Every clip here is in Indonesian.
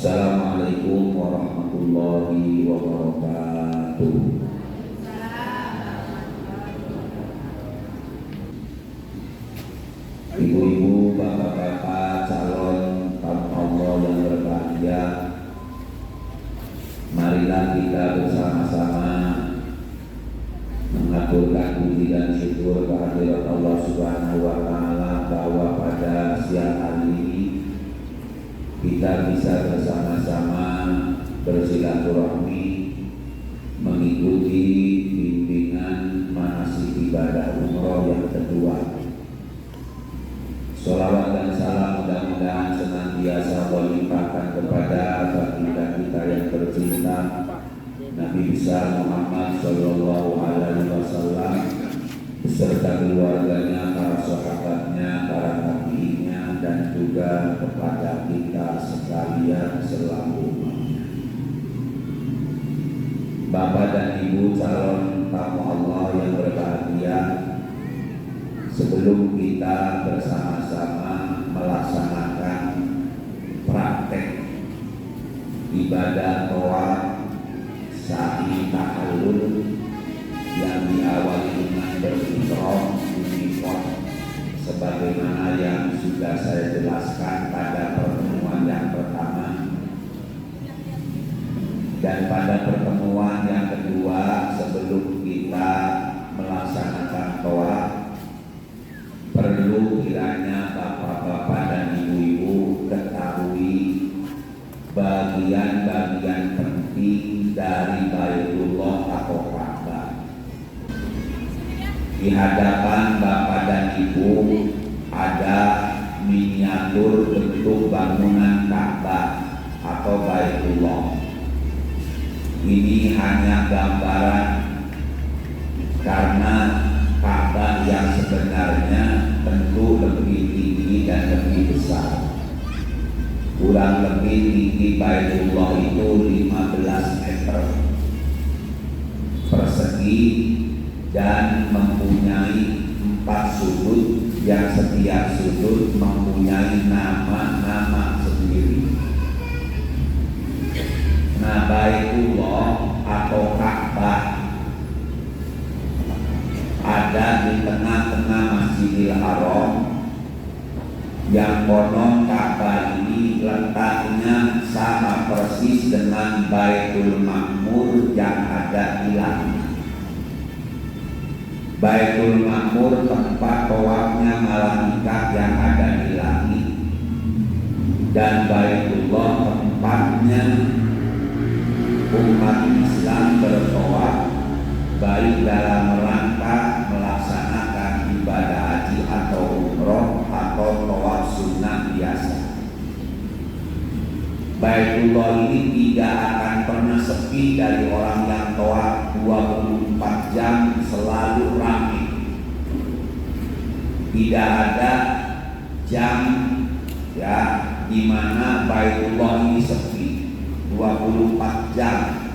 Assalamualaikum warahmatullahi wabarakatuh. Ibu-ibu, bapak-bapak, calon tamu Allah yang berbahagia, marilah kita bersama-sama mengaturkan puji dan syukur kehadirat Allah Subhanahu wa Ta'ala bahwa pada siang hari ini kita bisa bersama-sama bersilaturahmi mengikuti bimbingan manasik ibadah umroh yang kedua. Sholawat dan salam mudah-mudahan senantiasa melimpahkan kepada baginda kita yang tercinta Nabi besar Muhammad Sallallahu Alaihi Wasallam beserta keluarganya, para sahabatnya, para tabi'innya, dan juga kepada kita sekalian selamanya. Bapak dan Ibu calon tamu Allah yang berbahagia, sebelum kita bersama-sama melaksanakan praktek ibadah tawaf sa'i tahallul yang diawali dengan berihram miqat sebagaimana yang sudah saya jelaskan pada pertemuan yang pertama, dan pada pertemuan yang kedua sebelum kita melaksanakan tawaf perlu kiranya bapak-bapak dan ibu-ibu ketahui bagian-bagian penting dari Baitullah atau Ka'bah. Di hadapan bapak dan ibu ada miniatur bentuk bangunan Ka'bah atau Baitullah. Ini hanya gambaran, karena Ka'bah yang sebenarnya tentu lebih tinggi dan lebih besar. Kurang lebih tinggi Baitullah itu 15 meter persegi dan mempunyai 4 sudut yang setiap sudut mempunyai nama-nama sendiri. Nah, Baitullah atau Ka'bah ada di tengah-tengah Masjidil Haram, yang konon Ka'bah ini letaknya sama persis dengan Baitul Ma'mur yang ada di langit. Baitul Ma'mur tempat tawafnya malaikat yang ada di langit, dan Baitullah tempatnya umat Islam bertawaf baik dalam rangka melaksanakan ibadah haji atau umroh atau tawaf sunnah biasa. Baitullah ini tidak akan pernah sepi dari orang yang tawaf 24 jam, selalu ramai. Tidak ada jam ya di mana Baitullah ini sepi. 24 jam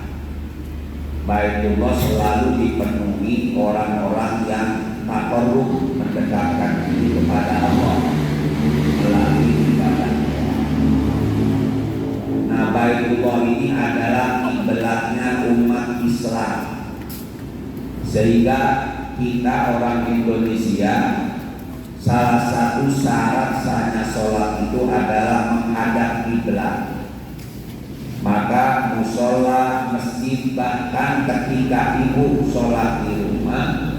Baitullah selalu dipenuhi orang-orang yang takarrub, mendekatkan diri kepada Allah melalui ibadah. Nah, Baitullah ini adalah kiblatnya umat Islam, sehingga kita orang Indonesia salah satu syarat sahnya sholat itu adalah menghadap kiblat. Maka musola, masjid, bahkan ketika ibu sholat di rumah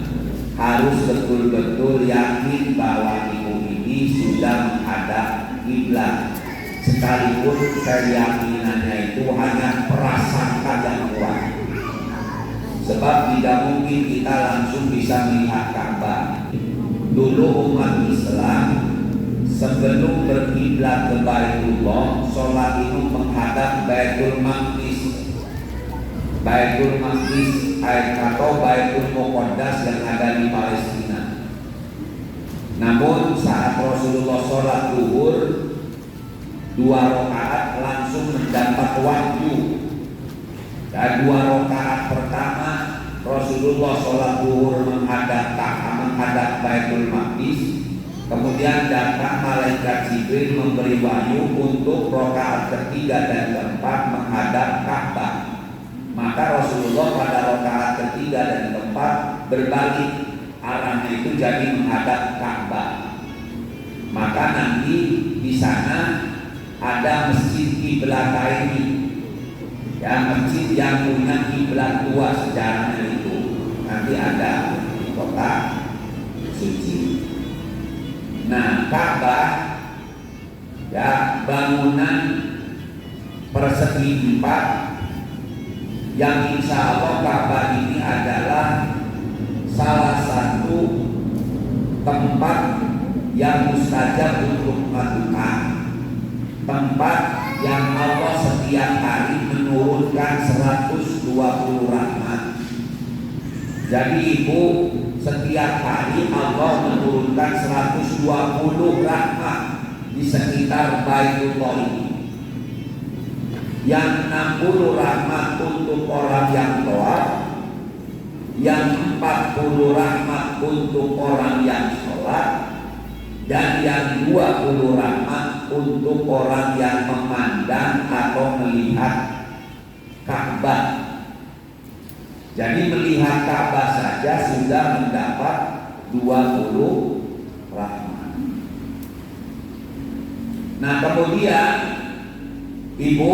harus betul-betul yakin bahwa ibu ini sudah menghadap kiblat, sekalipun keyakinannya itu hanya prasangka yang kuat. Sebab tidak mungkin kita langsung bisa melihat Ka'bah. Dulu umat Islam sebelum berkiblat ke Baitullah, sholat itu menghadap Baitul Maqdis. Baitul Maqdis atau Baitul Muqaddas yang ada di Palestina. Namun saat Rasulullah sholat zuhur 2 rakaat langsung mendapat wahyu. Dan 2 rakaat pertama Rasulullah sholat zuhur menghadap Baitul Maqdis. Kemudian datang malaikat Jibril memberi wahyu untuk rakaat ketiga dan keempat menghadap Ka'bah. Maka Rasulullah pada rakaat ketiga dan keempat berbalik, arahnya itu jadi menghadap Ka'bah. Maka nanti di sana ada masjid kiblat ini, ya, masjid yang punya kiblat dua sejarahnya itu nanti ada di kota suci. Nah, Ka'bah, ya, bangunan persegi 4 yang insya Allah Ka'bah ini adalah salah satu tempat yang mustajab untuk melakukan, tempat yang Allah setiap hari menurunkan 120 rahmat. Jadi ibu, setiap hari Allah menurunkan 120 rahmat di sekitar Baitullah ini. Yang 60 rahmat untuk orang yang tawaf, yang 40 rahmat untuk orang yang sholat, dan yang 20 rahmat untuk orang yang memandang atau melihat Ka'bah. Jadi melihat Ka'bah saja sudah mendapat 20 rahmat. Nah, kemudian ibu,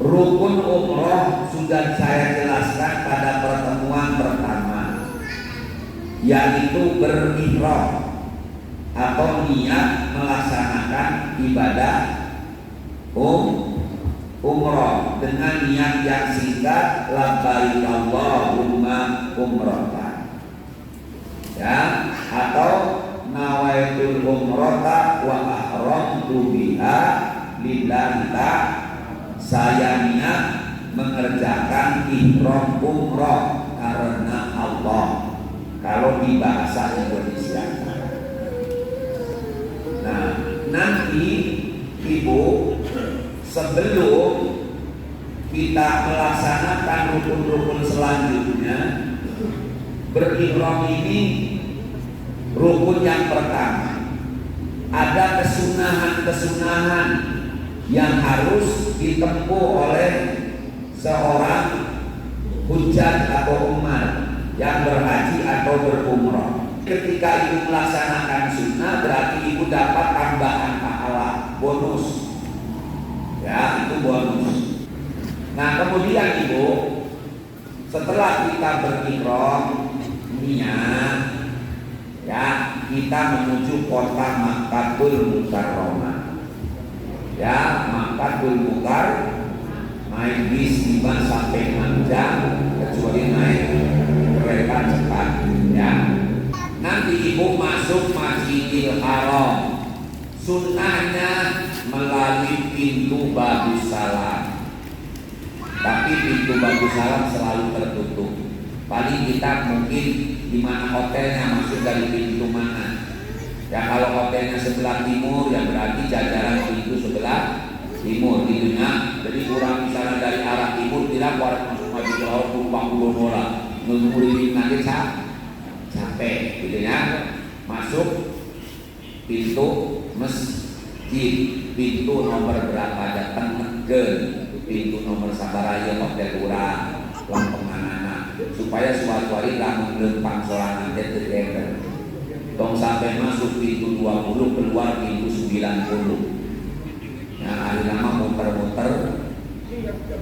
rukun umroh sudah saya jelaskan pada pertemuan pertama, yaitu berihram atau niat melaksanakan ibadah umroh dengan niat yang singkat, labbaik Allahumma umratan, ya, atau nawaitul umrata wa ahramtu biha lillahi ta'ala. Saya niat mengerjakan ihram umroh karena Allah, kalau di bahasa Indonesia. Nah, nanti ibu, sebelum kita melaksanakan rukun-rukun selanjutnya, berihram ini rukun yang pertama. Ada kesunahan-kesunahan yang harus ditempuh oleh seorang hujjah atau umat yang berhaji atau berumrah. Ketika ibu melaksanakan sunnah, berarti ibu dapat tambahan pahala, bonus. Ya, itu bonus. Nah, kemudian ibu, setelah kita berihram niat, ya, kita menuju kota Makkatul Mukarramah. Ya, Makkatul Mukarramah naik bis 5 sampai 6 jam, kecuali naik kereta cepat. Ya, nanti ibu masuk Masjidil Haram. Sunnahnya melalui pintu Babus Salam. Tapi pintu Babus Salam selalu tertutup. Paling kita mungkin di mana hotelnya, masuk dari pintu mana. Ya, kalau hotelnya sebelah timur, ya berarti jajaran pintu sebelah timur itunya. Jadi kurang misalnya dari arah timur, tidak harus masuk Masjidil Haram tumpang puluh bola, nungguin nanti capek, gitu ya. Masuk pintu masjid, pintu nomor berapa, datang negen, pintu nomor sabaraya hotel urang, lampengan anak, supaya suatu hari lamun lempang sorangan terdekat. Tong sampai masuk pintu 20, keluar pintu 90. Nah, hari lama muter-muter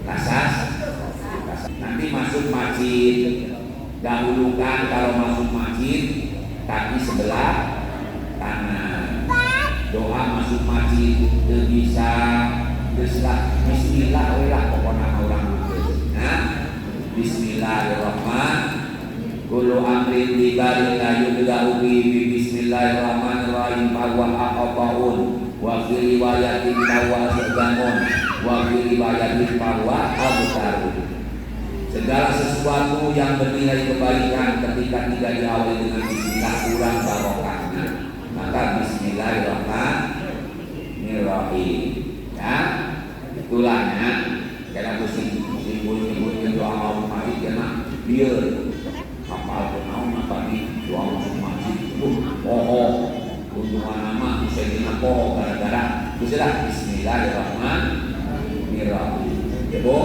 kasas. Nanti masuk masjid, dahulukan kalau masuk masjid kaki sebelah kanan. Doa masuk masjid itu bisa Bismillah, pokoknya orang itu. Nah, Bismillahirrahmanirrahim. Kullu amrin libarika yudha'u bi bismillahirrahmanirrahim bahwa aqabaun wa fi riwayatin bahwa segangon wa fi riwayatin bahwa abtaru. Segala sesuatu yang bernilai kebaikan ketika tidak diawali dengan bismillah kurang barokahnya. Maka bismillahirrahmanirrahim. Ya, itulahnya karena simbol-simbol doa Allahumma ihdina biar kapal penau apa di doa masuk masjid itu jadi apa gara-gara sudah Bismillahirrahmanirrahim. Ibu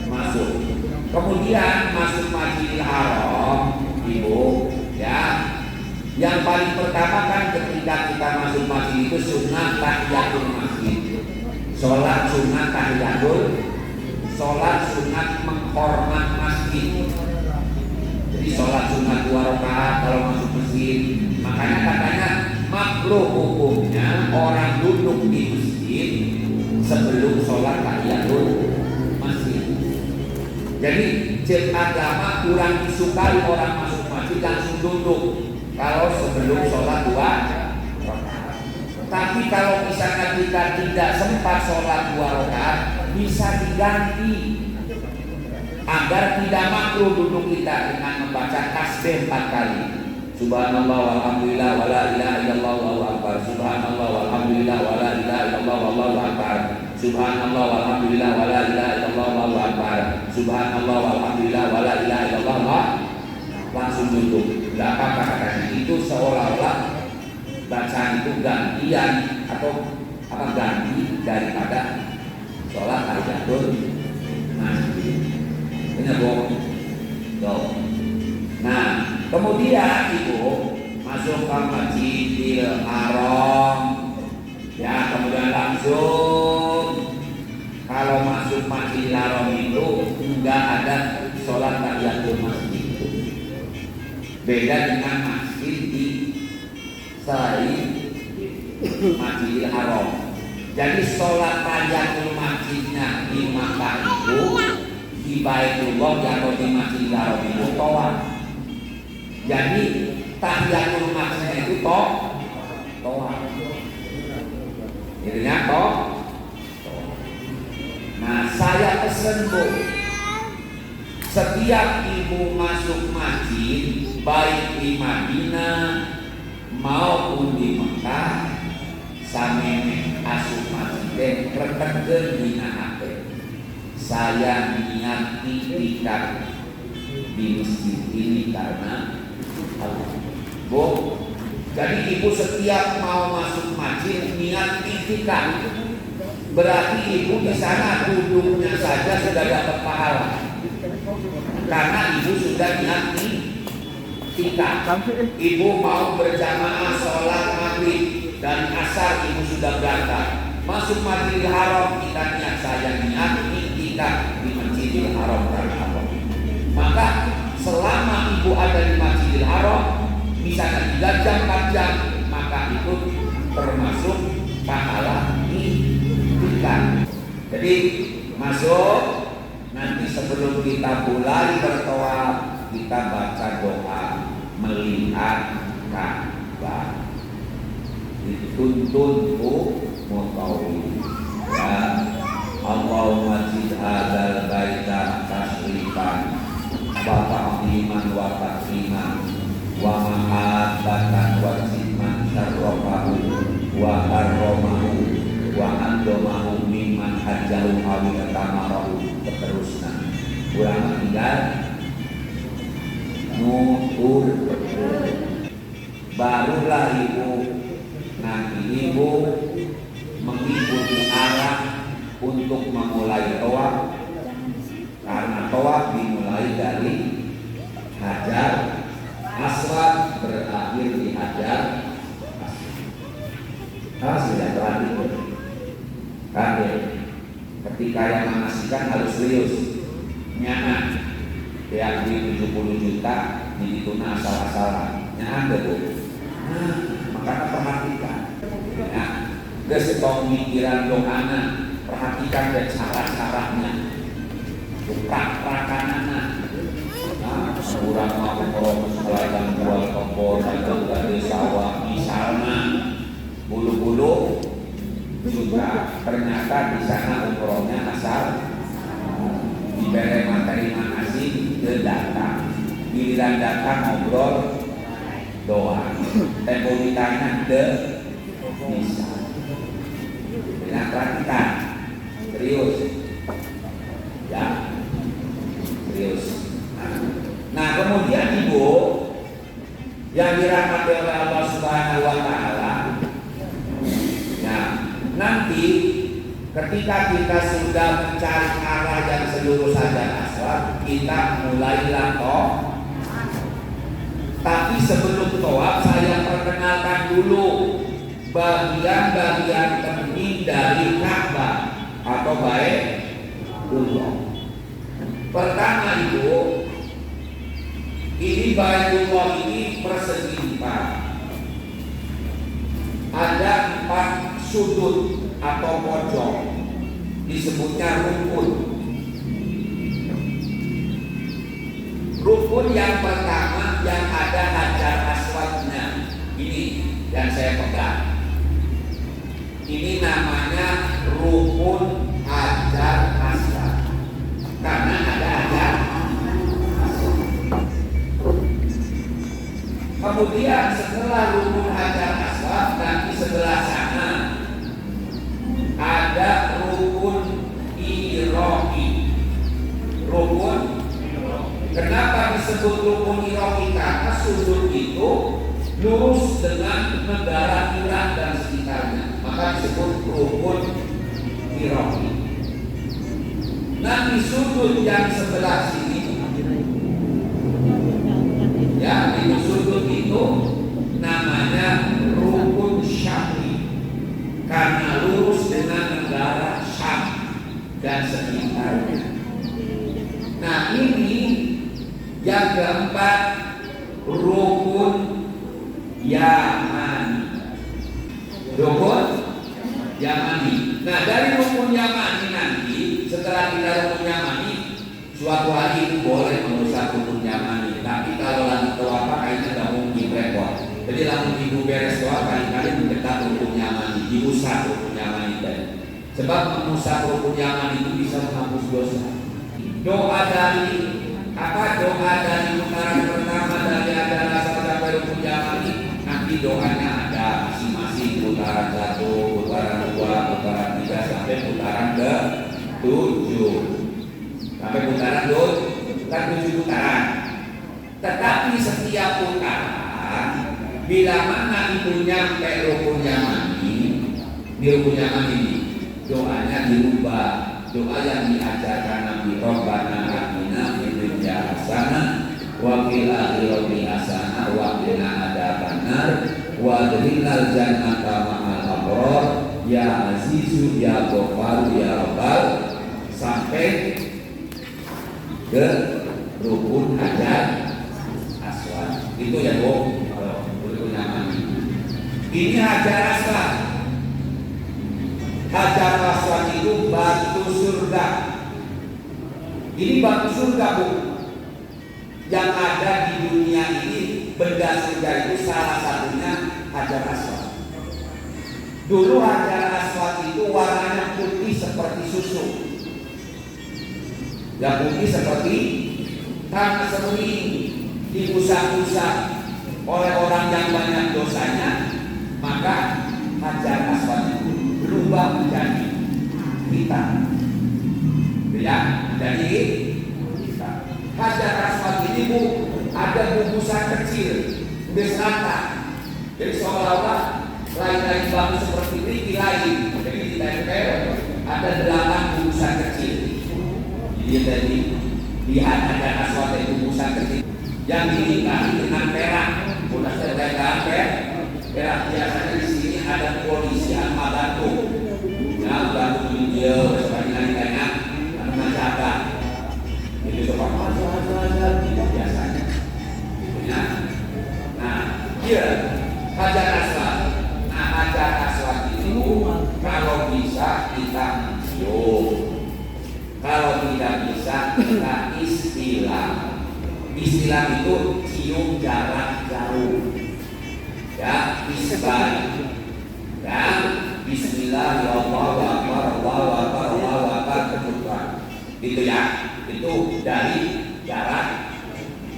masuk. Kemudian masuk Masjidil Haram, Ibu, ya. Yang paling pertama kan ketika kita masuk masjid itu sunat tahiyatul masjid. Sholat sunat menghormat masjid. Jadi sholat sunat 2 rakaat kalau masuk masjid. Makanya katanya makruh hukumnya orang duduk di masjid sebelum sholat tahiyatul masjid. Jadi cek agama kurang disukai orang masuk masjid langsung duduk kalau sebelum sholat 2 rakaat. Tapi kalau misalnya kita tidak sempat sholat 2 rakaat, bisa diganti agar tidak makruh duduk kita dengan membaca tasbih 4 kali. Subhanallah walhamdulillah wala ilaha illallah wallahu akbar. Subhanallah walhamdulillah wala ilaha illallah wallahu akbar. Subhanallah walhamdulillah wala ilaha illallah wallahu akbar. Subhanallah walhamdulillah wala ilaha illallah. Langsung duduk. Tidak apa-apa katanya. Itu seolah-olah bacaan itu gantian atau ganti daripada sholat tahiyatul masjid. Benar bohong. Nah, kemudian Ibu masuk ke Masjidil Haram. Ya, kemudian langsung kalau masuk Masjidil Haram itu enggak ada sholat tahiyatul masjid. Beda dengan masjid di selain Masjidil Haram. Jadi sholat tahiyatul masjidnya di Makkah itu, di Baitullah atau di Masjidil Haram itu tawaf. Jadi tahiyatul masjidnya itu tawaf. Jadinya tawaf. Nah, saya pesen Bu, setiap ibu masuk masjid baik di Madinah maupun di Mekah samene asup masjid retegkeun dina hate. Saya niat itikaf di masjid ini karena Allah. Bu, jadi ibu setiap mau masuk masjid niat itikaf. Berarti ibu di sana duduknya saja sudah dapat pahala. Karena ibu sudah niat itikaf. Ibu mau berjamaah sholat maghrib dan asar ibu sudah berangkat. Masuk Masjidil Haram kita niat saya niat itikaf di Masjidil Haram karena Allah. Maka selama ibu ada di Masjidil Haram misalnya 3 jam 4 jam maka itu termasuk pahala itikaf. Jadi masuk nanti sebelum kita mulai bertawaf kita baca doa melihat Ka'bah. Dituntun mutawwi. Ya Allahumma zid hadzal baita tasrifan wa ta'ziman wa takriman wa mahabbatan wa zidman syarrafahu wa karramahu wa andomahu mimman hajjahu awi tamarahu. Seterusnya ulama tinggal nutur, barulah ibu nanti ibu mengikuti arah untuk memulai tawaf, karena tawaf dimulai dari Hajar Aswad berakhir di Hajar Aswad. Sudah terlatih kan? Ketika yang mengasihkan harus serius nyaman. Yang di 70 juta di tuna asal-asalan nyaman Bu. Nah, makanya perhatikan ya, gestok mikiran doana, perhatikan dan cara-caranya prakarakanana. Nah, kurang mau proses pelajaran jual kompor dan dari sawah misalnya bulu-bulu juga ternyata di sana umrohnya asal diberi materi makasih ke datang, giliran datang ngobrol doa, tempo ditanya ke bisa. Dengan perhatikan serius ya, serius. Nah kemudian ibu yang dirahmati oleh Allah Subhanahu wa Ta'ala, ketika kita sudah mencari arah yang seluruh Hajar Aswad, kita mulailah toh. Tapi sebelum toab saya perkenalkan dulu bagian-bagian penting dari Ka'bah atau Baitullah. Pertama itu, ini Baitullah ini persegi 4. Ada 4 sudut atau pojok, disebutnya rukun. Rukun yang pertama yang ada Hajar Aswadnya, ini yang saya pegang. Ini namanya rukun Hajar Aswad karena ada Hajar Aswad. Kemudian setelah rukun Hajar Aswad, nanti sebelah sana ada rukun Iraqi. Rukun, kenapa disebut rukun Iraqi? Karena sudut itu lurus dengan negara Irak dan sekitarnya, maka disebut rukun Iraqi. Nanti sudut yang sebelah sini, ya, itu sudut itu namanya rukun Syam'i karena lurus dengan negara Syam dan sekitarnya. Nah, ini yang keempat, rukun Yamani. Rukun Yamani. Nah, dari rukun Yamani nanti, setelah kita rukun Yamani, suatu hari itu boleh merusak rukun Yamani. Tapi kalau lagi tawaf kayaknya nggak mungkin repot. Jadi langsung ibu beres tawaf, kali-kali mendekat rukun Yamani, diusap rukun Yamani tadi. Sebab mengusap rukun Yamani itu bisa menghapus dosa. Doa dari putaran pertama dari adalah sampai rukun Yamani, nanti doanya ada masing-masing putaran 1, putaran 2, putaran 3 sampai putaran ke-7. Sampai putaran 7 putaran. Tetapi setiap putaran bila mana itu nyampe rukun Yamani, di rukun Yamani ini doanya dirubah. Doa yang diajarkan Nabi, Rabbana atina fid dunya hasanah wa fil akhirati hasanah wa qina adzabannar wa adkhilnal jannata ma'al abrar ya azizu ya ghafar ya rabbal, sampai ke rukun Hajar Aswad. Itu ya Bu, rukun Yamani. Ini Hajar Aswad. Hajar Aswad itu batu surga. Ini batu surga Bu. Yang ada di dunia ini, benda surga itu salah satunya Hajar Aswad. Dulu Hajar Aswad itu warnanya putih seperti susu. Yang putih seperti tanah seperti ini, diusap-usap oleh orang yang banyak dosanya, maka Hajar Aswad itu berubah menjadi hitam. Ya, jadi hitam. Hajar Aswad ini Bu, ada gugusan kecil, besar. Jadi seolah-olah lain-lain batu seperti ini lain. Jadi ditempel ada 8 gugusan kecil. Jadi tadi lihat Hajar Aswad itu gugusan kecil yang dilingkari dengan perak. Sudah saya perak. Biasanya di sini ada kepolisian batu, ya batu hijau sebagainya, karena jaga. Itu seperti itu biasanya. Ya. Nah, iya Hajar Aswad. Nah, Hajar Aswad itu kalau bisa kita cium, kalau tidak bisa kita istilah. Istilah itu cium jarak jauh. Ya, bismillah. Ya, bismillah, ya Allah, Akbar, Allahu Akbar, Allahu Akbar, kebutuhan. Itu ya, itu dari jarak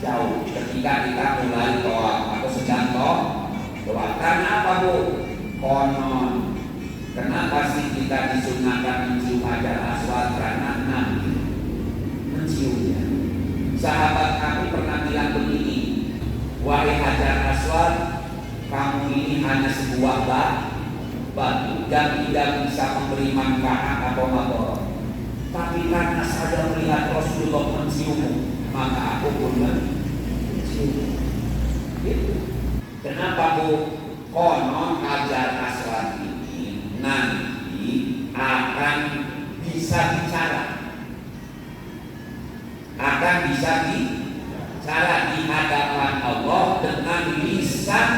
jauh. Ketika kita mulai toa atau sedang toa, karena apa Bu? Konon. Kenapa sih kita disunahkan mencium Hajar Aswad? Karena Nabi menciumnya. Sahabat kami pernah bilang begini, wahai Hajar Aswad, kamu ini hanya sebuah batu. yang tidak bisa memberi manfaat atau madarat. Tapi karena saya melihat Rasulullah menciummu, maka aku pun mencium. Gitu. Kenapa Bu? Konon Hajar Aswad ini nanti akan bisa bicara, akan bisa bicara di hadapan Allah dengan lisan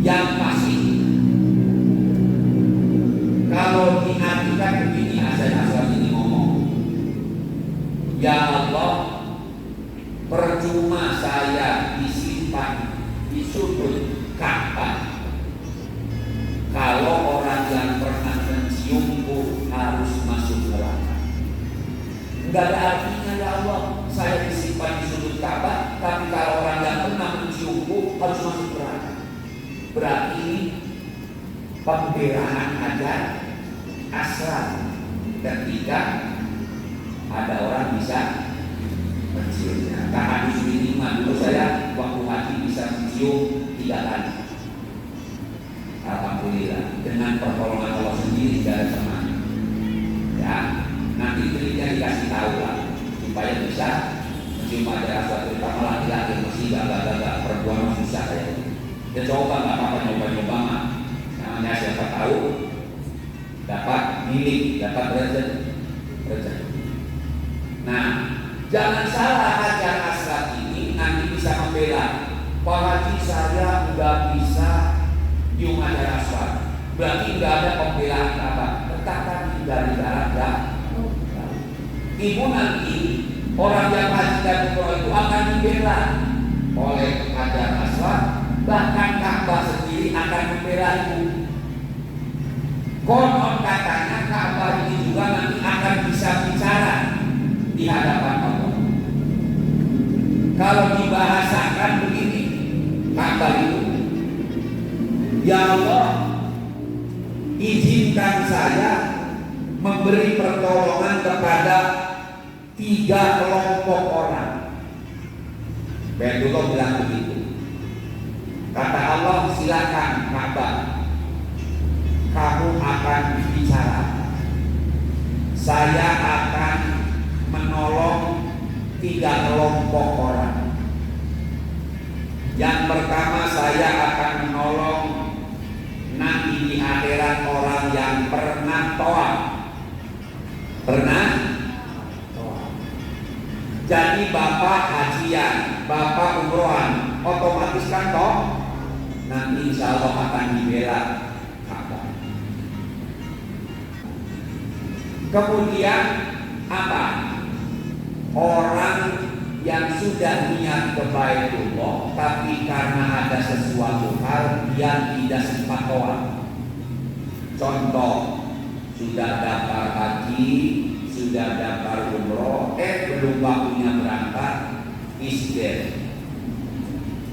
yang fasih. Kalau diartikan begini, Hajar Aswad ini ngomong, ya Allah, percuma saya disimpan di sudut Ka'bah kalau orang yang pernah menciumku harus masuk neraka. Enggak ada artinya ya Allah, saya disimpan di sudut Ka'bah, tapi kalau orang yang pernah menciumku harus masuk neraka. Berarti ini pembelaan Hajar Aswad ketika ada orang bisa menciumnya. Karena hadis minimal dulu saya waktu haji bisa mencium 3 kali. Alhamdulillah, dengan pertolongan Allah sendiri tidak ada teman. Ya, nanti triknya dikasih tahu lah supaya bisa mencium Hajar Aswad, terutama laki-laki masih gak perempuan susah ya. Ya coba nggak apa-apa nyoba-nyoba mah. Namanya siapa tahu dapat milik, dapat rezeki. Nah, jangan salah, Hajar Aswad ini nanti bisa membela. Pak Haji, saya nggak bisa nyium Hajar Aswad, berarti nggak ada pembelaan apa? Tetap tadi dari dalam ya. Ibu nanti orang yang haji dan umroh itu akan dibela oleh Hajar Aswad, bahkan Ka'bah sendiri akan membela ibu. Konon katanya Ka'bah ini juga nanti akan bisa bicara di hadapan Allah. Kalau dibahasakan begini, Ka'bah itu, ya Allah, izinkan saya memberi pertolongan kepada 3 kelompok orang. Baitullah bilang begitu. Kata Allah, silakan Ka'bah, kamu akan bicara. Saya akan menolong 3 kelompok orang. Yang pertama, saya akan menolong nanti di akhirat orang yang pernah tawaf. Pernah tawaf. Jadi bapak hajian, bapak umrohan, otomatis kan toh nanti insya Allah akan dibela Ka'bah. Kemudian apa? Orang yang sudah niat ke Baitullah tapi karena ada sesuatu hal dia tidak sempat tawaf. Contoh, sudah daftar haji, sudah daftar umroh, belum waktunya berangkat, istir.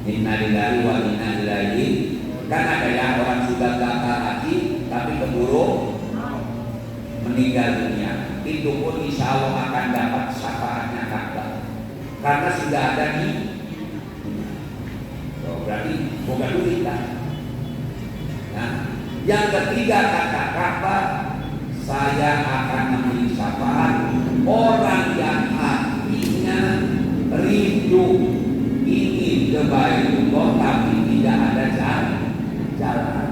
Innalillahi wa inna ilaihi. Kan ada yang orang sudah daftar haji tapi keburu meninggal dunia. Itu pun insya Allah akan dapat syafaatnya Ka'bah. Karena sudah ada di berarti bukan duit kan. Nah, yang ketiga kata Ka'bah, saya akan memberi syafaat orang yang hatinya rindu ingin ke Baitullah tapi tidak ada jalan.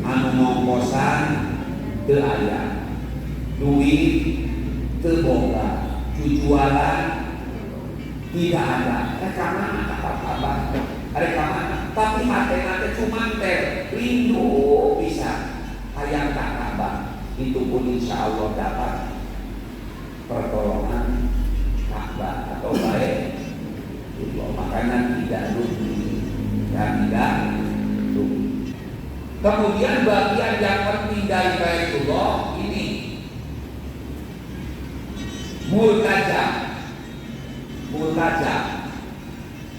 Anu ngongkosan teu aya, duit teu boga, jualan tidak ada. Mereka mana apa-apa? Mereka mana? Tapi hati cuma rindu bisa hayang Ka'bah. Itu pun insya Allah dapat pertolongan Ka'bah atau baik. Makanan tidak rugi dan tidak rugi. Kemudian bagian yang penting dari Baitullah ini multajam.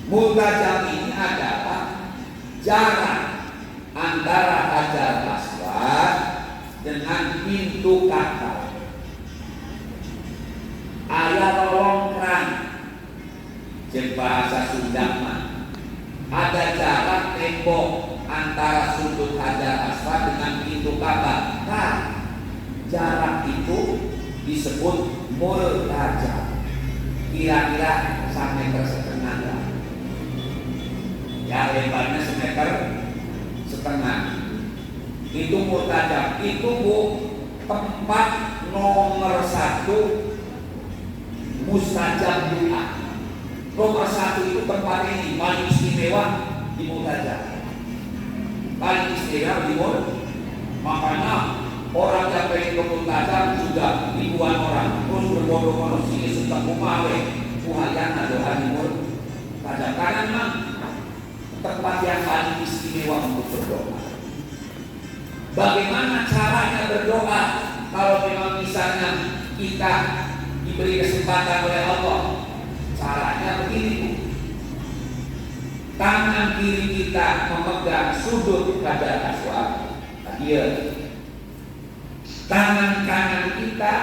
Multajam ini adalah jarak antara Hajar Aswad dengan pintu Ka'bah. Aya lolongkran, jeung bahasa Sunda mah ada jarak tembok antara sudut Hajar Aswad dengan pintu Ka'bah. Nah, jarak itu disebut multajam. Kira-kira semeter setengah lah. Ya, lebarnya semeter setengah. Itu multajam. Itu Bu, tempat nomor 1 mustajab doa. Nomor 1 itu tempat ini paling istimewa di multajam. Paling istimewa di multajam. Makanya orang yang pengen ke multajam juga ribuan orang terus berbondong-bondong sini sudah kumawe kuhayana doa di multajam. Karena memang tempat yang paling istimewa untuk berdoa. Bagaimana caranya berdoa? Kalau memang misalnya kita diberi kesempatan oleh Allah, caranya begini. Tangan kiri kita memegang sudut Hajar Aswad. Iya. Tangan kanan kita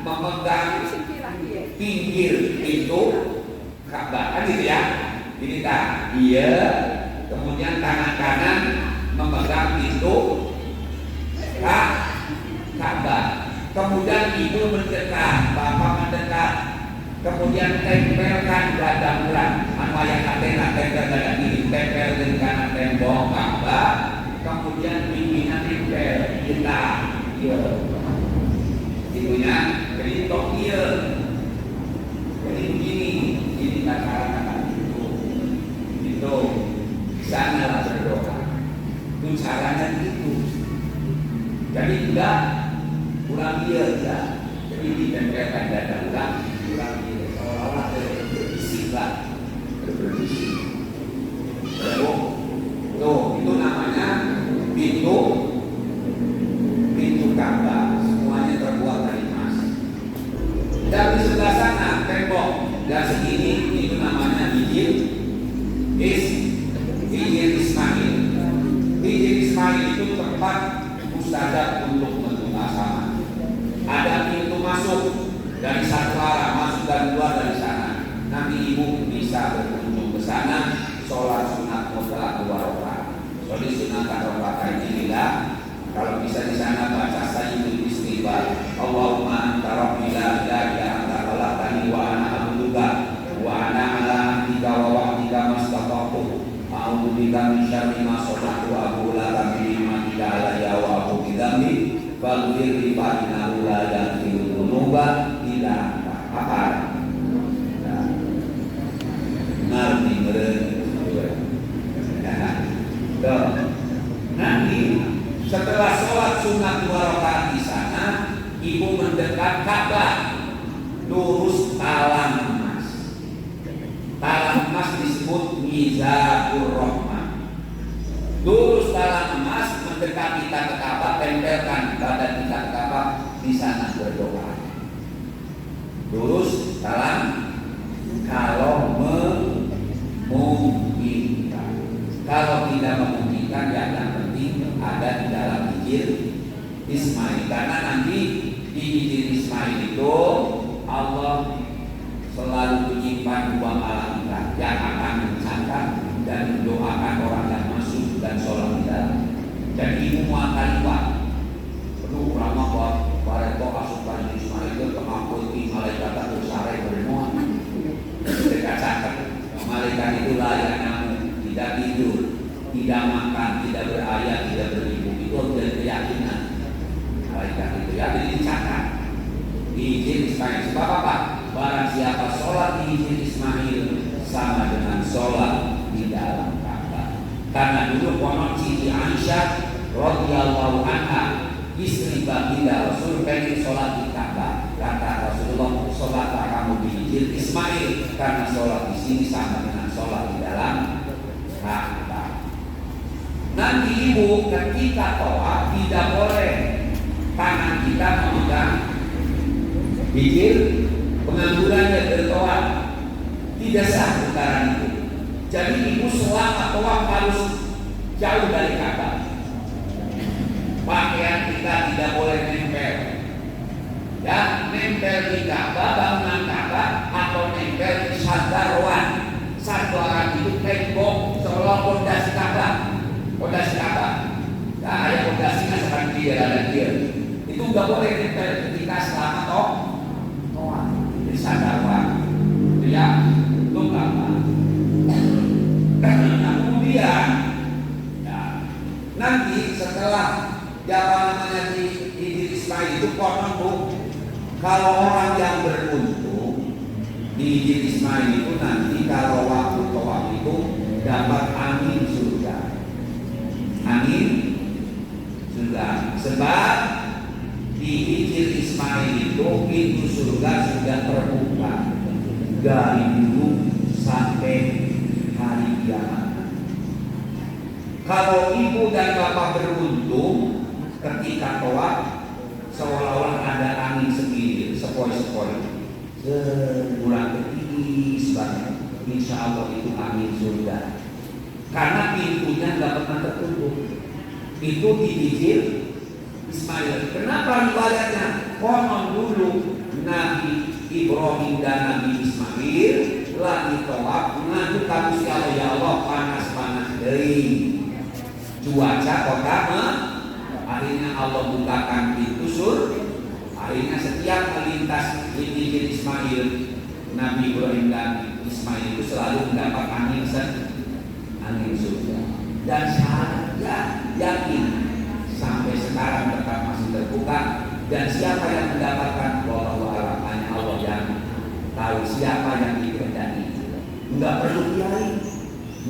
memegang pinggir pintu Ka'bah. Kan gitu ya? Ini tak. Iya. Kemudian tangan kanan memegang pintu Ka'bah. Kemudian ibu mendekat, bapak mendekat. Kemudian tempelkan dada berat. Yang katanya tempel dada kiri, tempel dengan kanan tembok Ka'bah. Kemudian pimpinan tempel kita. Iya. Ibunya jadi Tokyo. Jadi begini, ini kata-kata itu sana berdoa. Itu caranya gitu. Jadi tidak kurang dia ya. Jadi ditempelkan dada ulang dia seolah-olah berbisik lah, berbisik. Tuh itu namanya pintu Ka'bah. Semuanya terbuat dari emas. Dan di sebelah sana tembok dan segini itu namanya hijir Ismail. Hijir Ismail itu tempat mustajab untuk mendoa sama. Ada pintu masuk dari satu arah, masuk dan keluar dari sana. Nanti ibu bisa berkunjung ke sana, sholat sunat mutlak 2 rakaat. Sholat sunat rakaat ini bila kalau bisa di sana baca sayyidul istighfar. Allahumma anta rabbi la ilaha illa anta khalaqtani wa ana abduka wa ana ala ahdika wa wa'dika mastata'tu. A'udzu bika min syarri ma sana'tu wa aqulu laka bi ni'matika alayya wa aqulu bi dzambi faghfir li fa innahu la yaghfiru dzunuba illa anta. Apa? Ngerti meureun. Nanti setelah sholat sunat 2 rakaat di sana, ibu mendekat Ka'bah, lurus talang emas. Talang emas disebut Mizabur Rahmah. Lurus talang emas mendekat kita ke Ka'bah, tempelkan badan kita ke Ka'bah, di sana berdoa. Lurus talang kalau memungkinkan. Kalau tidak memungkinkan, ya yang penting ada di dalam hijir Ismail. Karena nanti di hijir Ismail itu Allah selalu menyimpan 2 malaikat yang akan mencatat dan mendoakan orang yang masuk dan sholat di dalam. Jadi ibu muatalifah perlu ramah buat para asupan Ismail itu kemampuan malaikat atau sarai bermohon. Mereka catat malaikat itu layaknya tidak tidur, tidak makan, tidak berayat, tidak beribu. Itu adalah keyakinan malaikat itu. Ya, jadi dicatat di hijir Ismail. Sebab apa? Barang siapa sholat di hijir Ismail sama dengan sholat di dalam Ka'bah. Karena dulu konon Siti Aisyah radhiyallahu anha, istri baginda Rasul, pengen sholat di Ka'bah. Kata Rasulullah, sholatlah kamu di hijir Ismail karena sholat di sini sama dengan sholat di dalam Ka'bah. Nanti ibu ketika tawaf tidak boleh tangan kita memegang hijir, penganggurannya bertawaf tidak sah putaran itu. Jadi ibu selama tawaf harus jauh dari Ka'bah. Pakaian kita tidak boleh nempel, ya, nempel di Ka'bah, bangunan Ka'bah, atau nempel di sandaran. Sandaran itu tembok seolah pondasi Ka'bah. Pondasi Ka'bah. Nah, ada pondasinya seperti dia ada dia. Itu nggak boleh ketika selama toa disadarkan. Ya, itu nggak apa. Nah, kemudian ya, nanti setelah di Ismail itu konon tuh, kalau orang yang beruntung di Ismail itu nanti kalau waktu tawaf itu dapat angin surga. Angin surga. Sebab di Hijr Ismail itu pintu surga sudah terbuka dari dulu sampai hari kiamat. Kalau ibu dan bapak beruntung ketika tawaf, seolah-olah ada angin segini, sepoi-sepoi, sebulan ketinggi banget. Insya Allah itu angin surga. Karena pintunya nggak pernah tertutup. Itu di Hijr Ismail. Kenapa riwayatnya? Konon dulu Nabi Ibrahim dan Nabi Ismail lagi tawaf, ngadu kamu Allah, ya Allah, panas-panas dari cuaca kota akhirnya Allah bukakan pintu akhirnya setiap melintas di Hijr Ismail, Nabi Ibrahim dan Ismail itu selalu mendapat angin surga. Dan saya yakin sampai sekarang tetap masih terbuka. Dan siapa yang mendapatkan wallahu a'lam, hanya Allah yang tahu siapa yang dikehendaki. Enggak perlu kiai,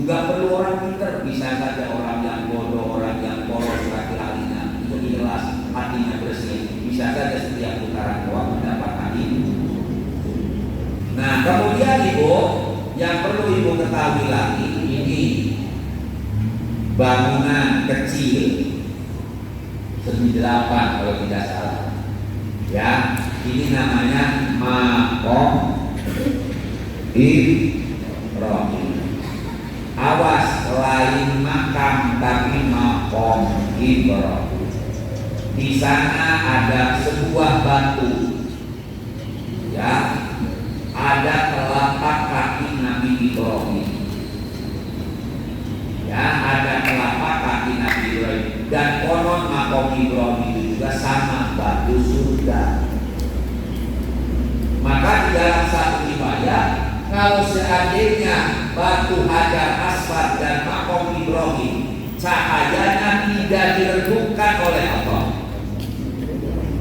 enggak perlu orang pintar, bisa saja orang yang bodoh, orang yang polos laki-lakinya, ikhlas, hatinya bersih, bisa saja setiap putaran doa mendapatkan itu. Nah, kemudian ibu, yang perlu ibu ketahui lagi, ini bangunan kecil segi 8 kalau tidak salah. Ya, ini namanya Maqam Ibrahim. Awas, lain makam tapi Maqam Ibrahim. Di sana ada sebuah batu. Ya, ada telapak kaki Nabi Ibrahim. Ya, ada telapak kaki Nabi Ibrahim. Dan konon Maqam Ibrahim itu juga sama batu surga. Maka di dalam satu riwayat, kalau seandainya batu Hajar Aswad dan Maqam Ibrahim cahayanya tidak diredupkan oleh Allah,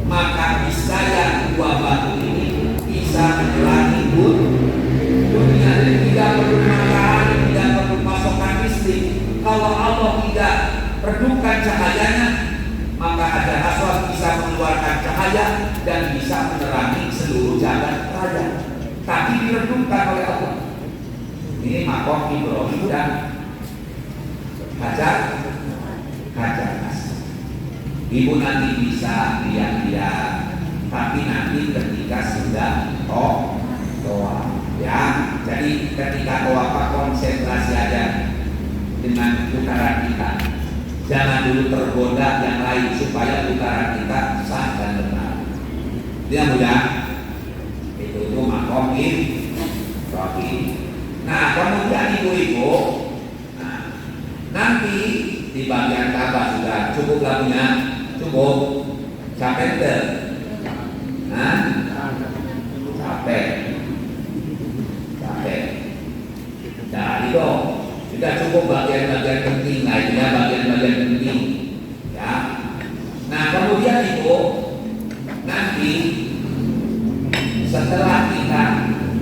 maka bisa yang dua batu ini bisa menerangi dunia. Tidak perlu matahari, tidak perlu pasokan listrik. Kalau Allah tidak redupkan cahayanya, maka Hajar Aswad bisa mengeluarkan cahaya dan bisa menerangi seluruh jalan raya. Tapi diredupkan oleh Allah. Ini Maqam Ibrahim dan Hajar Aswad. Ibu nanti bisa lihat-lihat, tapi nanti ketika sudah toa, ya. Jadi ketika toa konsentrasi aja dengan putaran kita. Jangan dulu tergoda yang lain supaya putaran kita sah dan benar. Dia mudah. Itu Maqam Ibrahim. Nah, kemudian ibu-ibu, nanti di bagian Ka'bah sudah cukup lagunya, cukup. Capek deh. Capek. Nah, itu sudah cukup bagian-bagian penting lainnya, bagian-bagian penting. Ya. Nah, kemudian itu nanti setelah kita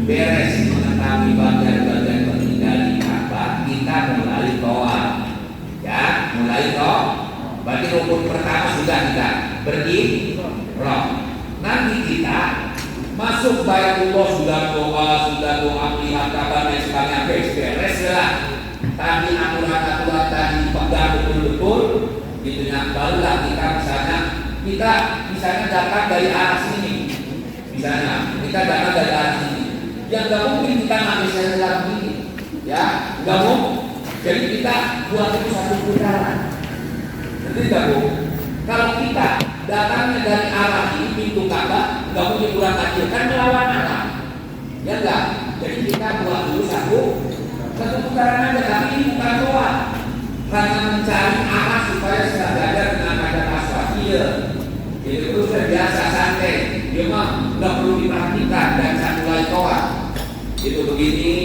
beres mengetahui bagian-bagian penting dari Ka'bah, kita mulai toa. Ya, mulai toa. Berarti rukun pertama sudah kita berihram. Nanti kita masuk Baitullah, sudah doa melihat Ka'bah dan sebagainya, beres lah. Tadi aturan-aturan tadi pegang betul-betul, gitunya. Barulah kita misalnya datang dari arah sini. Misalnya kita datang dari arah sini. Yang nggak mungkin kita ngambil jalan begini, ya, nggak mungkin. Jadi kita buat itu satu putaran. Nanti nggak mungkin. Kalau kita datangnya dari arah ini pintu Ka'bah, nggak mungkin kurang kecil, kan melawan arah. Ya enggak. Jadi kita buat dulu satu putaran aja, tapi ini bukan doa. Hanya mencari arah supaya sejajar dengan Hajar Aswad. Iya. Itu begini.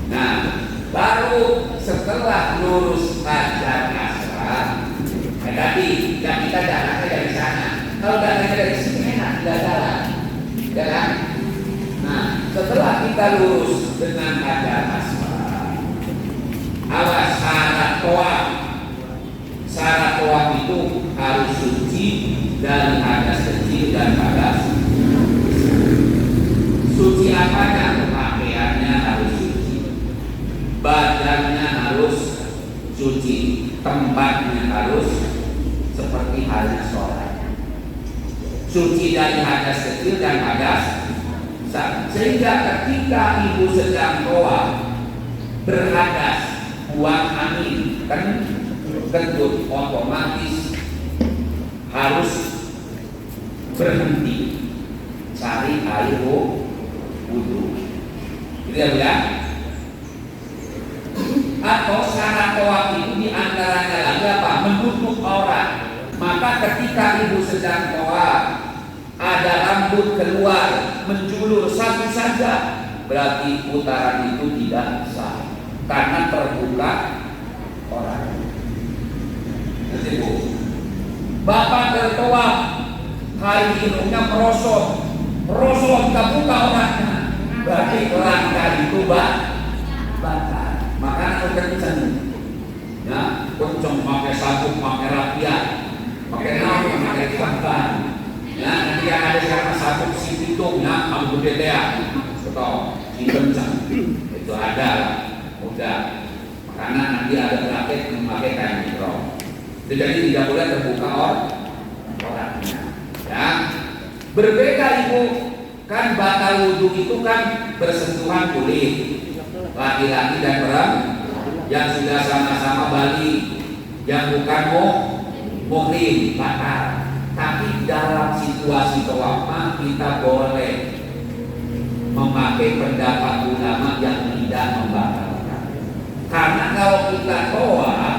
Nah, baru setelah lurus Hajar Aswad, tadi yang kita jalannya dari sana. Kalau jalannya dari sini enak, tidak jalan, ya kan? Nah, setelah kita lurus dengan Hajar Aswad, awas syarat toaf. Syarat toaf itu harus suci dari hadas kecil dan hadas. Suci apanya? Pakaiannya harus suci, badannya harus suci, tempatnya harus seperti halnya sholat. Suci dari hadas kecil dan hadas besar. Sehingga ketika ibu sedang toaf berhadas, buang angin, kan kentut, otomatis harus berhenti cari air wudhu. Gitu ya. Atau syarat toaf itu diantaranya lagi apa? Menutup aurat. Maka ketika ibu sedang toaf ada rambut keluar menjulur satu saja, berarti putaran itu tidak sah karena terbuka aurat. Nanti bu, bapak tertoaf hari hidungnya merosot terbuka auratnya, berarti rangka itu bakar. Makanya kenceng, ya, kenceng pakai sabuk, pakai rapiat, pakai nauk, pakai tampan. Ya, nanti yang ada sekarang sabuk si pitung, ya, kamu gede ya, betul, si kenceng, itu ada, udah. Makanya nanti ada praktek memakai kain mikro. Jadi tidak boleh terbuka auratnya. Ya, berbeda ibu, kan batal wudhu itu kan bersentuhan kulit. Laki-laki dan perempuan yang sudah sama-sama balik, yang bukan muhrim batal. Tapi dalam situasi toaf kita boleh memakai pendapat ulama yang tidak membatalkan. Karena kalau kita toaf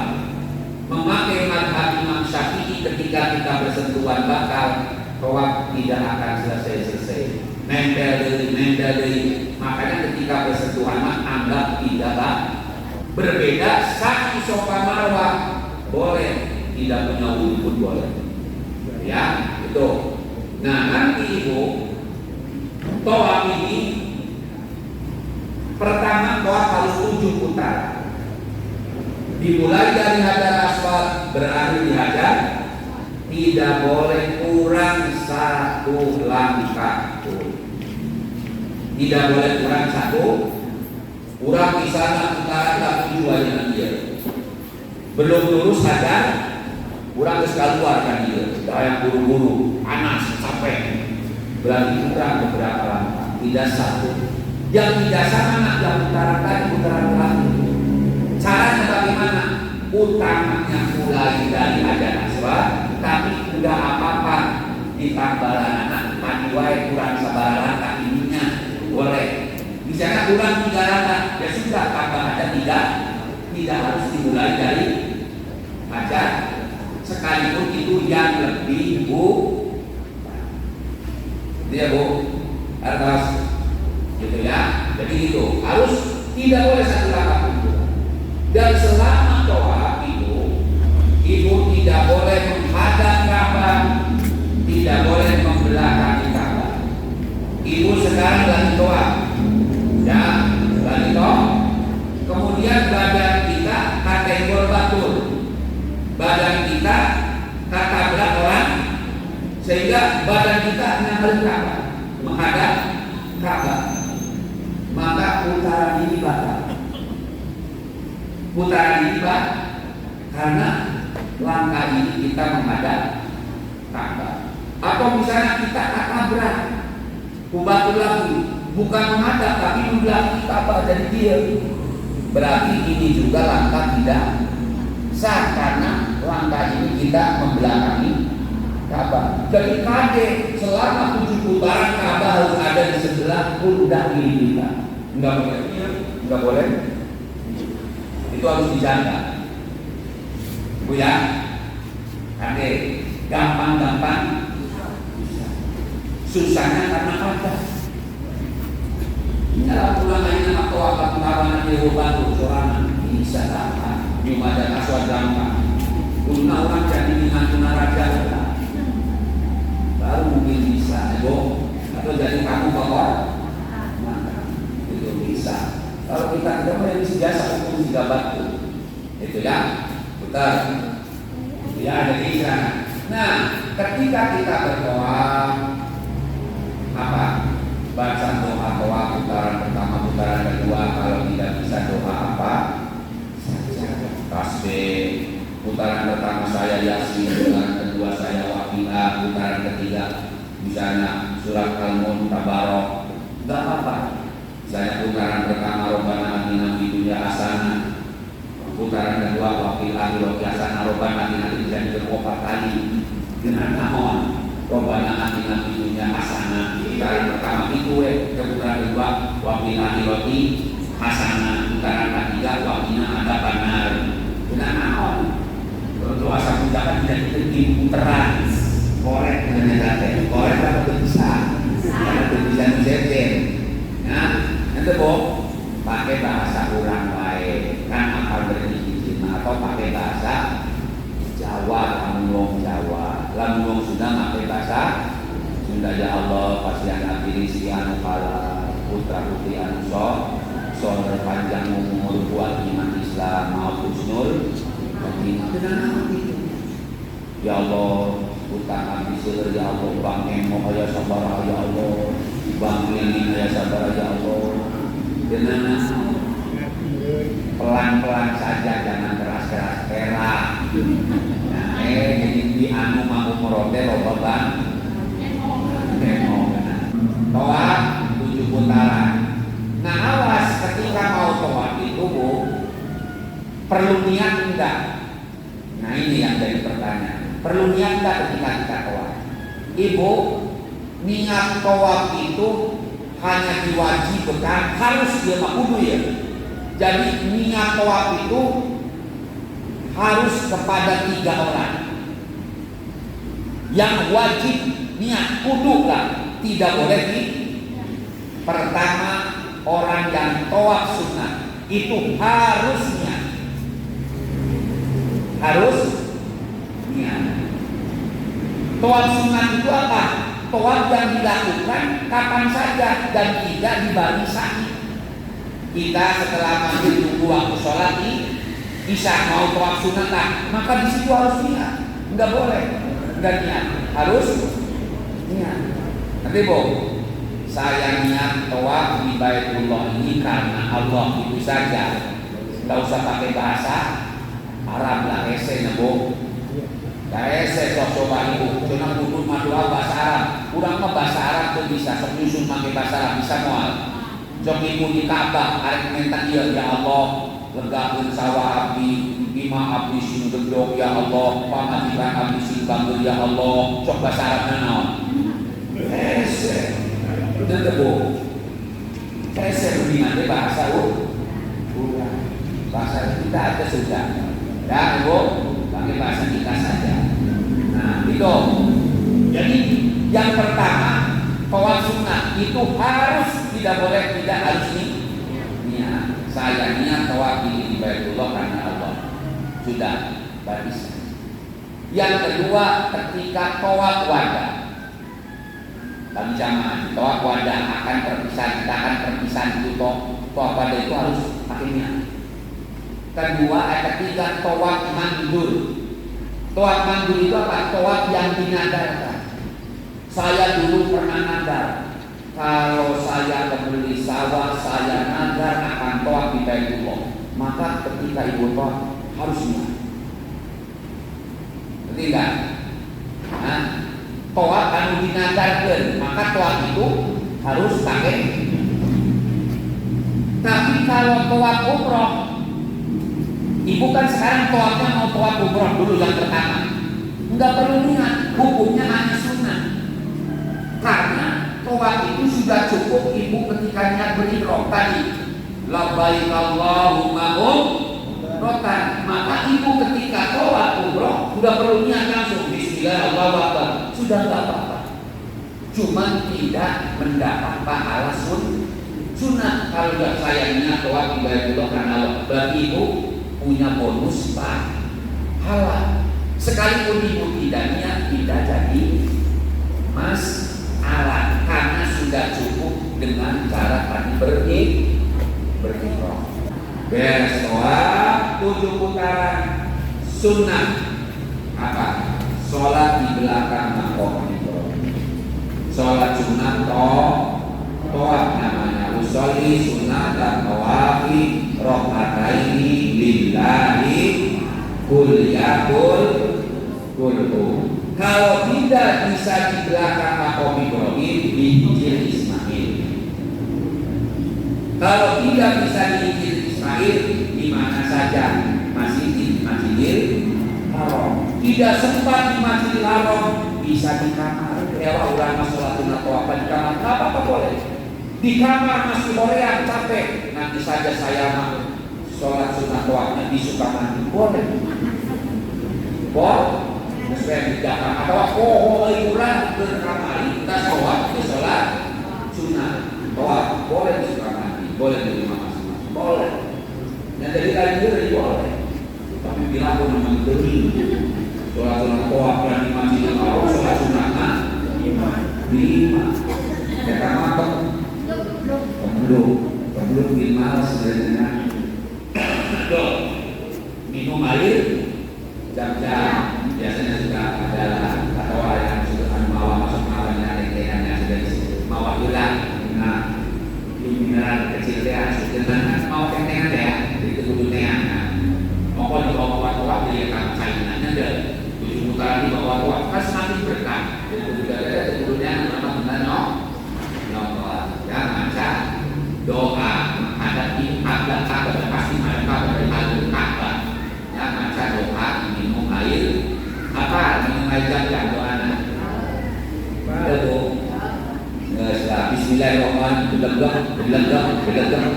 memakai mazhab Imam Syafi'i ketika kita bersentuhan batal, toaf tidak akan selesai. Nempel dari. Makanya ketika bersentuhan anggap tidak berbeda. Sa'i Sofa Marwah boleh, tidak punya wudhu pun boleh. Ya, itu. Nah, nanti ibu toaf ini pertama toaf harus 7 putaran. Dimulai dari Hajar Aswad berakhir di Hajar, tidak boleh kurang 1 langkah pun. Tidak boleh kurang 1. Kurang di sana putaran tujuannya dia. Belum lurus Hajar, kurang keluar kan dia. Sudah yang buru-buru, panas, capek. Berarti kurang beberapa langkah. Tidak 1. Yang tidak sama yang putaran terakhir. Caranya bagaimana? Utamanya mulai dari Hajar Aswad, tapi udah apa-apa ditambalan anak mandi kurang sabaran kakinya boleh. Misalnya kurang 3 langkah, ya sudah tambah ada 3, tidak harus dimulai dari Hajar, sekalipun itu yang lebih bu. Dia bu, harus gitu ya. Jadi itu harus tidak boleh 1 langkah pun. Dan selama toaf itu, ibu tidak boleh menghadap Ka'bah, tidak boleh membelakangi Ka'bah. Ibu sekarang lagi toaf, ya, lagi toaf. Kemudian badan kita kategori batul, badan kita kata belakang, sehingga badan kita menghadap Ka'bah, menghadap Ka'bah. Maka putaran ini batal. Putaran ini Pak, karena langkah ini kita menghadap Ka'bah. Atau misalnya kita tabrak, kubatul lagi, bukan menghadap tapi membelakangi Ka'bah, jadi dia. Berarti ini juga langkah tidak sah karena langkah ini kita membelakangi Ka'bah. Jadi kade selama 7 putaran Ka'bah harus ada di sebelah pundak kiri kita. Enggak boleh, enggak boleh. Itu harus dijaga, Bu ya. Kade gampang-gampang, susahnya karena ada. Inilah pulang aja nama tawaf pengawanan di Bantu sorangan bisa tak? Cuma ada aswad gampang. Guna orang jadi dengan guna raja baru mungkin bisa, atau jadi kamu bawa, maka itu bisa. Kalau kita tidak boleh biasa hukum 3 batu, itu ya, betul. Ya ada di sana. Nah, ketika kita berdoa, apa? Baca doa putaran pertama, putaran kedua. Kalau tidak bisa doa apa? Tasbih. Putaran pertama saya Yasin, putaran kedua saya Waqiah, putaran ketiga misalnya surat Al-Mulk, Tabarok. Tidak apa-apa. Misalnya putaran pertama Rabbana atina fid dunya hasanah, putaran kedua Waqiah hasanah, Rabbana atina fid dunya hasanah kali. Dengan naon Rabbana atina fid dunya hasanah. Putaran pertama itu putaran kedua Waqiah hasanah, putaran ketiga Waqiah adzabannar. Dengan naon doa sapujakan tidak diputeran korek dengan data korek apa bisa karena bisa disetel. Nah, nanti pakai bahasa orang lain kan apa berizin atau pakai bahasa Jawa, Lampung Jawa, Lampung sudah pakai bahasa Sunda. Ya Allah pasti anak pilih si anu kala putra putri anu sol panjang umur buat iman Islam mau husnul ya Allah utang abdi seueur ya Allah bang emo aya sabar ya Allah bang ini aya sabar ya Allah dengan pelan-pelan saja jangan keras-keras perak. Nah, jadi di anu mau merote loba bang emo toa 7 putaran. Nah awas ketika mau toa itu perlu niat enggak? Nah ini yang jadi pertanyaan. Perlu niat enggak ketika kita tawaf? Ibu, niat tawaf itu hanya diwajibkan, harus dia kudu ya. Jadi niat tawaf itu harus kepada 3 orang. Yang wajib niat kudu lah, tidak boleh di pertama orang yang tawaf sunnah itu harus niat. Harus niat. Tawaf sunat itu apa? Tawaf yang dilakukan kapan saja dan tidak dibagi sa'i. Kita setelah maghrib tunggu waktu sholat bisa mau tawaf sunat maka di situ harus niat. Enggak boleh enggak niat, harus niat. Nanti saya niat tawaf di Baitullah ini karena Allah itu saja. Enggak usah pakai bahasa Arab lah ese nebo. Dah ese coba ibu, cuma kudu madua bahasa Arab. Kurang mah bahasa Arab tuh bisa nyusun pakai bahasa Arab bisa moal. Jok ibu di Ka'bah arek minta dia ya Allah, legakeun sawah abdi, bima abdi sing gedog ya Allah, pamajikan abdi sing bangun ya Allah. Cok bahasa Arab naon? Ese. Udah nebo. Ese mendingan bahasa bahasa kita ada sudah. Ya, Ibu, pakai bahasa kita saja. Nah, itu. Jadi yang pertama, tawaf sunnah itu harus tidak boleh tidak harus niat. Saya niat tawaf di Baitullah karena Allah. Sudah, bagus. Yang kedua, ketika tawaf wada. Bagi jamaah, tawaf wada akan perpisahan, kita akan perpisahan itu tawaf wada itu harus pakai niat. Kedua, ketiga tawaf mandur. Tawaf mandur itu apa? Tawaf yang dinadarkan. Saya dulu pernah nadar, kalau saya membeli sawah, saya nadar akan tawaf di Baitullah. Maka ketika ibu tawaf harus niat. Ketiga, tawaf anu dinadarkan, maka tawaf itu harus pakai. Tapi kalau tawaf umroh, ibu kan sekarang tawafnya mau tawaf umroh dulu yang pertama, enggak perlu niat, hukumnya hanya sunnah. Karena tawaf itu sudah cukup ibu ketika niat berihram tadi, labbaik Allahumma umratan. Maka ibu ketika tawaf umroh sudah perlu niat langsung Bismillah Allahu Akbar, sudah enggak apa-apa. Cuma tidak mendapat pahala Sunnah kalau nggak sayangnya tawaf di Baitullah karena Allah. Berarti ibu punya bonus pahala. Sekalipun ibu tidak niat, tidak jadi masalah karena sudah cukup dengan cara tadi berikhram. Beres tawaf 7 putaran. Sunnah apa? Sholat di belakang maqam Ibrahim. Sholat sunnah tawaf namanya. Usolli sunnah dan tawafi rokataini lillahi kulliyakul kulhu. Kalau tidak bisa di belakang maqam Ibrahim, di Hijr Ismail. Kalau tidak bisa di Hijr Ismail, di mana saja? Masih di Masjidil Haram. Tidak sempat di Masjidil Haram, bisa di kamar. Ya ulama sholat sunnah tawaf di kamar, apa boleh. Di kamar masih horean capek, nanti saja saya mau sholat sunnah tawafnya di Sukamandi, boleh. Sesuai di kamar atau liburan ke kamar kita sholat sunnah tawaf boleh di Sukamandi, boleh di rumah masing-masing, boleh. Yang jadi kali boleh. Tapi bilang aku memang kering. Sholat sunnah tawaf dan di Masjidil Haram, sholat sunnah 5. Ya kan belum minimal sebenarnya. Minum air jam-jam biasanya sudah ada atau yang sudah mawa masuk mawanya yang sudah mawa hilang. Nah, mineral kecil dia sudah mau kentengan ya itu kudunya. Pokoknya di bawah tua dia akan saingannya dan 7 putaran di bawah tua kan semakin berkah. Itu juga ada kudunya memang benar ya baca doa menghadapi Ka'bah pasti mereka berhalul Ka'bah ya baca doa minum air apa minum air jam doanya itu setelah Bismillahirrahmanirrahim belegam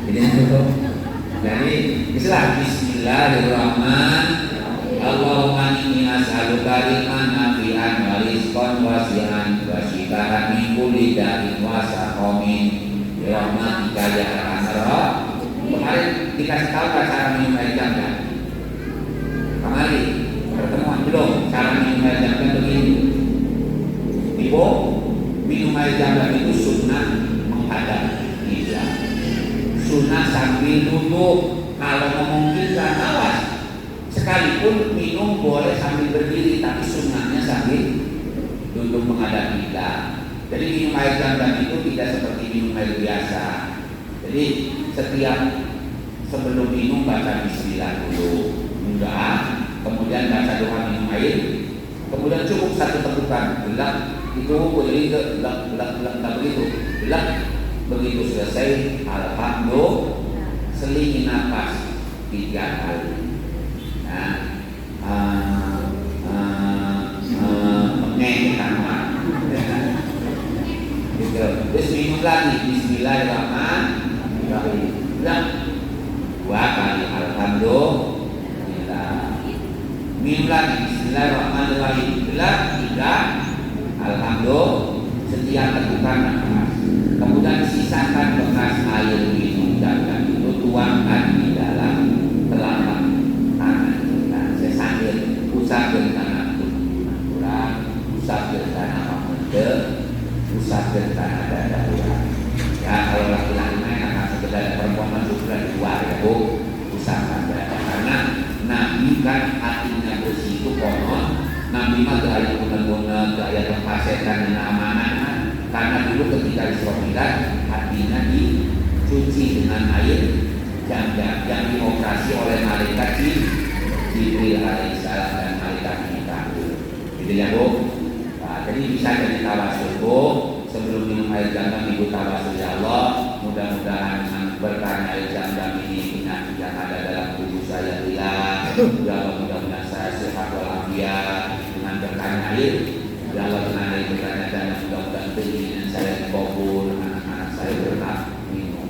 ini itu jadi istilah Bismillahirrahmanirrahim Allahumma inni as'aluka rizqan nafi'an wa rizqan wasi'an wa shifaan min kulli da'in wa saqamin bi rahmatika ya arhamar. Kemarin dikasih tahu cara minum air jam-jam. Kemarin pertemuan belum cara minum air jam-jam begini. Ibu minum air jam-jam itu sunnah menghadap kiblat. Sunnah sambil duduk kalau memungkinkan awas. Sekalipun minum boleh sambil berdiri, tapi sunnahnya sambil duduk menghadap kiblat. Jadi minum air zam-zam itu tidak seperti minum air biasa. Jadi setiap sebelum minum baca Bismillah dulu, enggak, kemudian baca doa minum air, kemudian cukup 1 tegukan, gelap itu jadi gelap begitu, gelap begitu selesai, alhamdulillah, selingi nafas 3 kali. Terus minum lagi Bismillahirrahmanirrahim 2 kali alhamdulillah. Minum lagi Bismillahirrahmanirrahim 3 alhamdulillah. Setiap tegukan nafas, kemudian sisakan bekas air minum dan itu tuangkan di dalam telapak tangan kita. Saya sambil usap dengan tangan kurang, usap dengan tangan mende, usap dengan tangan dada kurang. Ya kalau laki-laki main akan sekedar perempuan masuk di luar ya bu, usapkan dada. Karena Nabi kan hatinya bersih itu konon. Nabi mah gaya benar-benar gaya terpasetan dan amanah. Karena dulu ketika Isra Mi'raj hatinya dicuci dengan air yang dioperasi oleh malaikat Jibril alaihissalam dan malaikat Mikail. Gitu ya bu. Nah, jadi bisa jadi tawasul bu. Sebelum minum air zam-zam ibu tawasul ya Allah. Mudah-mudahan dengan berkah air zam-zam ini penyakit yang ada dalam tubuh saya hilang. Ya Allah mudah-mudahan saya sehat walafiat dengan berkah air. Ya Allah dengan air berkah dan mudah-mudahan keinginan saya dikabul, anak-anak saya berhak minum.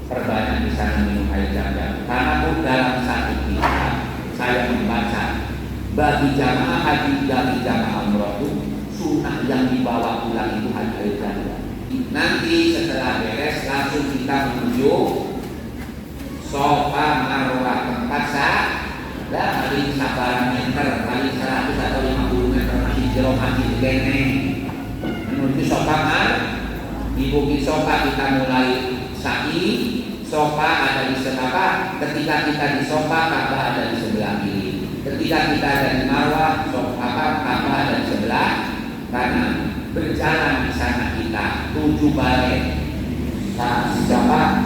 Perbanyak di sana minum air zam-zam. Karena pun dalam satu kitab saya membaca bagi jamaah haji dan jamaah umrah itu sunnah yang dibawa pulang itu hanya air zam-zam. Nanti setelah beres 7 Sofa Marwah tempat paling sabaran meter, paling 100 atau 50 meter masih jero masih kene menuju Sofa di Bukit Sofa kita mulai sa'i. Sofa ada di sebelah, ketika kita di Sofa Ka'bah ada di sebelah kiri. Ketika kita ada di Marwah, Ka'bah ada di sebelah kanan. Berjalan di sana kita 7 balik.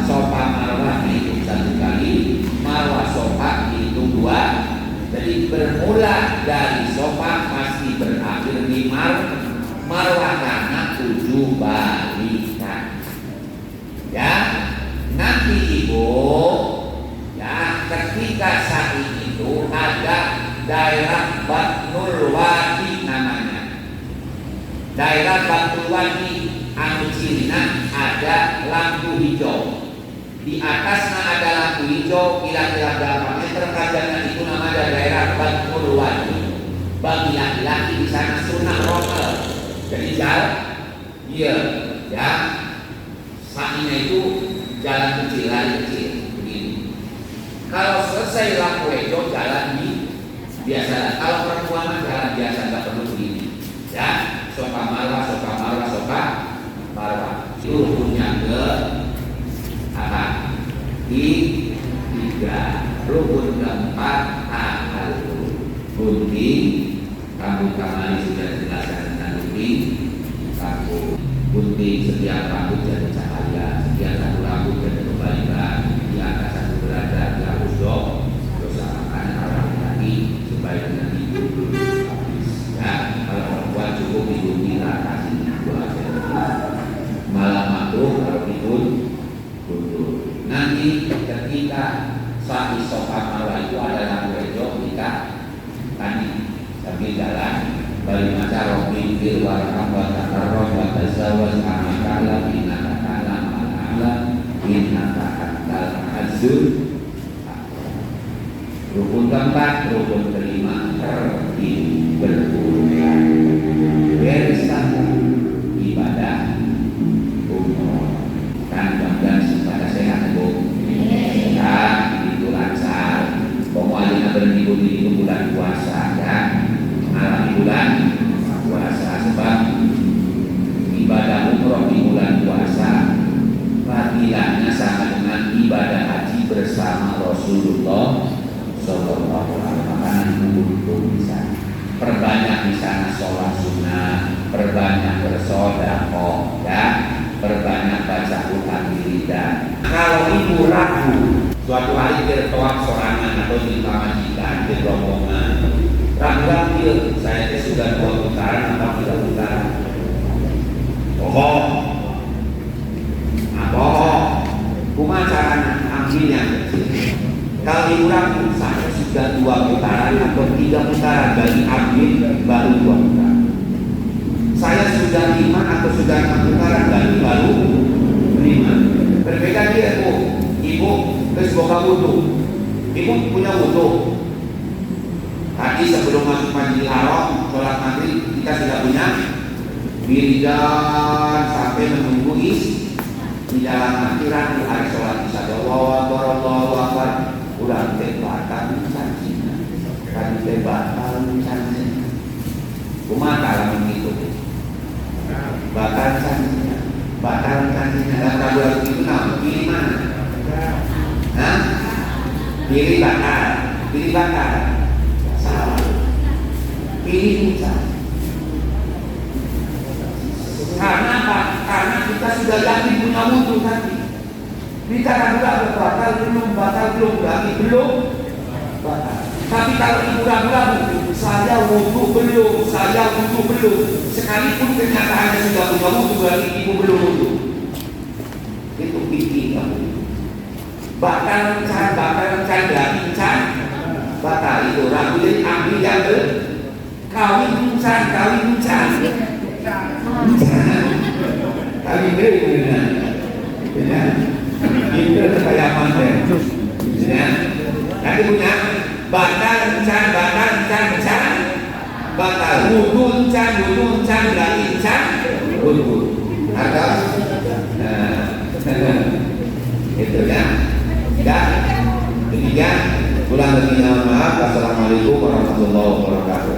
Sofa Marwah dihitung 1 kali, Marwah Sofa dihitung 2. Jadi bermula dari Sofa pasti berakhir di Marwah karena 7 balikan. Ya, nanti ibu, ya ketika saat itu ada daerah Batnul Wadi namanya. Daerah Batnul Wadi anu Cina ada lampu hijau. Di atasnya ada lampu hijau kira-kira berapa meter panjangnya itu namanya daerah Batnul Wadi. Bagi laki-laki di sana sunnah rokel. Jadi jalan, iya, ya. Saatnya itu jalan kecil, lari kecil, begini. Kalau selesai lampu hijau jalan di biasa. Kalau perempuan jalan biasa, nggak perlu begini. Ya, Sofa Marwah, Sofa Marwah, Sofa Marwah. Itu rukunnya ke apa? Di 3. Rukun keempat al-Gunting. Rambut kamari sudah dijelaskan tentang gunting. Gunting setiap rambut jadi cahaya, setiap satu rambut jadi kebaikan. Di atas satu derajat harus dosa makan orang lagi supaya dengan itu belum habis. Ya, kalau perempuan cukup digunting kasihnya 2 cm. Malah makruh kalau digunting. Nanti ketika saat di Sofa Marwah itu ada lampu hijau kita tadi sambil jalan balik maca robbing fil warham wa takarram wa tazawwaj amakala innaka ta'lam al-a'lam innaka antal azul. Rukun keempat, rukun kelima tertib berulang. Bereskan ibadah umroh. Kan bangga pada sehat bu. Kan itu lancar. Pokoknya berminggu di bulan puasa kan. Malam bulan puasa sebab ibadah umroh di bulan puasa fadilahnya sama dengan ibadah haji bersama Rasulullah Sallallahu Alaihi Wasallam. Untuk bisa perbanyak di sana sholat sunnah, perbanyak bersedekah, ya, perbanyak baca Quran wiridan. Kalau ibu ragu suatu hari bertoak sorangan atau di majikan di rombongan, ragu-ragu saya sudah 2 putaran atau 3 putaran. Bohong. Bohong. Cuma cara ambil yang kecil. Kalau ibu ragu saya sudah 2 putaran atau 3 putaran, bagi ambil baru 2 putaran. Saya sudah 5 atau sudah 6 putaran, bagi baru 5. Berbeda dia bu. Ibu terus boga wudhu. Ibu punya wudhu. Tadi sebelum masuk Masjidil Haram, sholat maghrib kita sudah punya wiridan sampai menunggu di dalam akhirat hari sholat isya. Allahu Akbar. Udah tebatan cacinya, tadi tebatan cacinya. Kumata lamun itu, batan cacinya, batan cacinya. Dan kalau itu nama pilih mana? Hah? Pilih bakar. Salah. Pilih muncul. Karena apa? Karena kita sudah yakin punya wudhu tadi. Kita ragu-ragu batal belum lagi belum batal. Tapi kalau ibu ragu-ragu, saya wudhu belum. Sekalipun kenyataannya sudah punya wudhu, berarti ibu belum wudhu. Itu pikir kamu. Batal rencana dari batal itu ragu jadi ambil yang kawin muncan. Kawin benar. Itu kayak mana? Ya. Nanti punya batal rencana. Batal wudhu rencana lagi wudhu. Atau Gitu ya. Ya. Demikian. Kurang lebihnya mohon maaf. Wassalamualaikum warahmatullahi wabarakatuh.